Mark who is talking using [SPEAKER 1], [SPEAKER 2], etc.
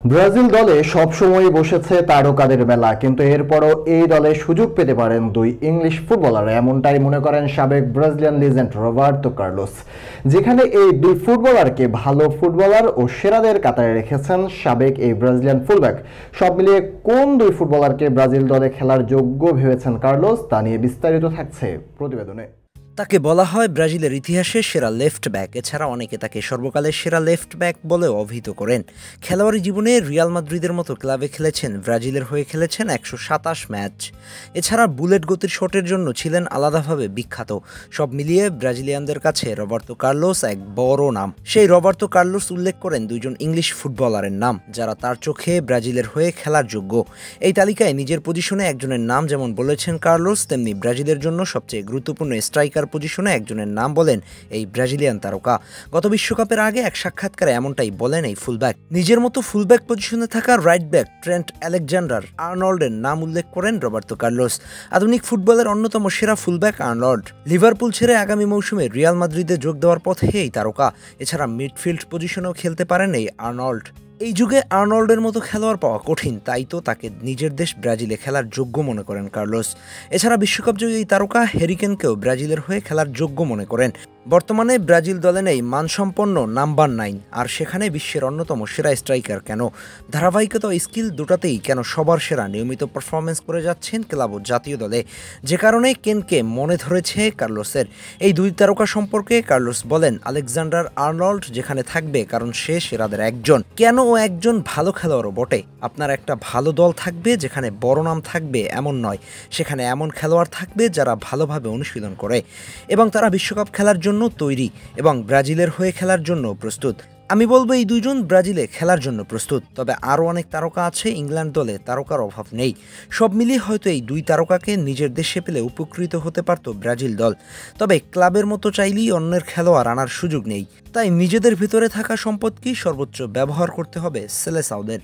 [SPEAKER 1] Brazil দলে সবসময়ই বসেছে তারকাদের মেলা, কিন্তু এরপরও এই দলে সুযোগ পেতে পারেন দুই ইংলিশ ফুটবলার। এমনটাই মনে করেন সাবেক ব্রাজিলিয়ান লিজেন্ড রবার্তো কার্লোস। যেখানে এই দুই ফুটবলারকে ভালো ফুটবলার ও সেরাদের কাতারে রেখেছেন সাবেক এই ব্রাজিলিয়ান ফুলব্যাক। সব মিলিয়ে কোন দুই ফুটবলারকে ব্রাজিল দলে খেলার যোগ্য ভেবেছেন কার্লোস, তা নিয়ে বিস্তারিত থাকছে প্রতিবেদনে।
[SPEAKER 2] তাকে বলা হয় ব্রাজিলের ইতিহাসের সেরা লেফট ব্যাক। এছাড়া অনেকে তাকে সর্বকালের সেরা লেফট ব্যাক বলেও অভিহিত করেন। খেলোয়াড়ি জীবনে রিয়াল মাদ্রিদের মতো ক্লাবে খেলেছেন, ব্রাজিলের হয়ে খেলেছেন 127 ম্যাচ। এছাড়া বুলেট গতির শটের জন্য ছিলেন আলাদাভাবে বিখ্যাত। সব মিলিয়ে ব্রাজিলিয়ানদের কাছে রবার্তো কার্লোস এক বড় নাম। সেই রবার্তো কার্লোস উল্লেখ করেন দুইজন ইংলিশ ফুটবলারের নাম, যারা তার চোখে ব্রাজিলের হয়ে খেলার যোগ্য। এই তালিকায় নিজের পজিশনে একজনের নাম যেমন বলেছেন কার্লোস, তেমনি ব্রাজিলের জন্য সবচেয়ে গুরুত্বপূর্ণ স্ট্রাইকার পজিশনে একজনের নাম বলেন এই ব্রাজিলিয়ান তারকা। গত বিশ্বকাপের আগে এক সাক্ষাৎকারে এমনটাই বলেন এই ফুলব্যাক। নিজের মতো ফুলব্যাক পজিশনে থাকা রাইট ব্যাক ট্রেন্ট আলেকজান্ডার আর্নল্ডের নাম উল্লেখ করেন রবার্তো কার্লোস। আধুনিক ফুটবলের অন্যতম সেরা ফুলব্যাক আর্নল্ড। লিভারপুল ছেড়ে আগামী মৌসুমে রিয়াল মাদ্রিদে যোগ দেওয়ার পথে এই তারকা। এছাড়া মিডফিল্ড পজিশনেও খেলতে পারেন এই আর্নল্ড। এই যুগে আর্নল্ডের মতো খেলোয়াড় পাওয়া কঠিন, তাই তো তাকে নিজের দেশ ব্রাজিলে খেলার যোগ্য মনে করেন কার্লোস। এছাড়া বিশ্বকাপজয়ী এই তারকা হ্যারি কেনকেও ব্রাজিলের হয়ে খেলার যোগ্য মনে করেন। বর্তমানে ব্রাজিল দলে নেই মানসম্পন্ন নাম্বার 9, আর সেখানে বিশ্বের অন্যতম সেরা স্ট্রাইকার কেন, ধারাবাহিকতা ও স্কিল দুটাতেই কেন সবার সেরা নিয়মিত পারফরমেন্স করে যাচ্ছেন ক্লাব ও জাতীয় দলে, যে কারণে কেনকে মনে ধরেছে কার্লোসের। এই দুই তারকা সম্পর্কে কার্লোস বলেন, আলেকজান্ডার আর্নল্ড যেখানে থাকবে কারণ সে সেরাদের একজন, কেন ও একজন ভালো খেলোয়াড়ও বটে। আপনার একটা ভালো দল থাকবে যেখানে বড় নাম থাকবে এমন নয়, সেখানে এমন খেলোয়াড় থাকবে যারা ভালোভাবে অনুশীলন করে এবং তারা বিশ্বকাপ খেলার জন্য তৈরি এবং ব্রাজিলের হয়ে খেলার জন্য প্রস্তুত। আমি বলবো এই দুইজন ব্রাজিলে খেলার জন্য প্রস্তুত। তবে আরও অনেক তারকা আছে, ইংল্যান্ড দলে তারকার অভাব নেই। সব মিলিয়ে হয়তো এই দুই তারকাকে নিজের দেশে পেলে উপকৃত হতে পারত ব্রাজিল দল। তবে ক্লাবের মতো চাইলেই অন্যের খেলোয়াড় আনার সুযোগ নেই, তাই নিজেদের ভিতরে থাকা সম্পদকেই সর্বোচ্চ ব্যবহার করতে হবে সেলেসাওদের।